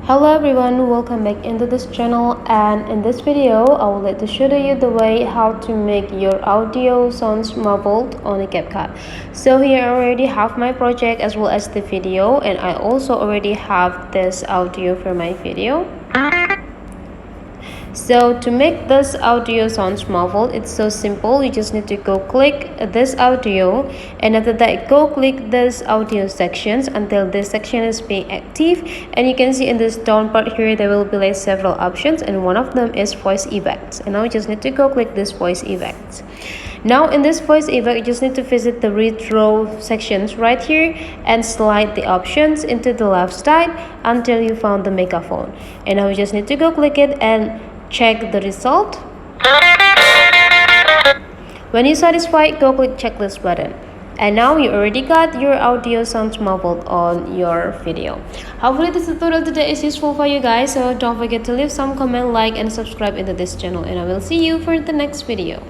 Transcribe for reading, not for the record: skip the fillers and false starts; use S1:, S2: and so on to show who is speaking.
S1: Hello everyone, welcome back into this channel, and in this video I would like to show you the way how to make your audio sounds muffled on a Capcut. So here I already have my project as well as the video, and I also already have this audio for my video. So to make this audio sounds muffled, it's so simple. You just need to go click this audio, and after that go click this audio sections until this section is being active. And you can see in this down part here there will be like several options, and one of them is voice effects. And now you just need to go click this voice effects. Now in this voice effect, you just need to visit the retro sections right here and slide the options into the left side until you found the megaphone. And now you just need to go click it and check the result. When you're satisfied, go click checklist button. And now you already got your audio sounds muffled on your video. Hopefully this tutorial today is useful for you guys, so don't forget to leave some comment, like and subscribe into this channel, and I will see you for the next video.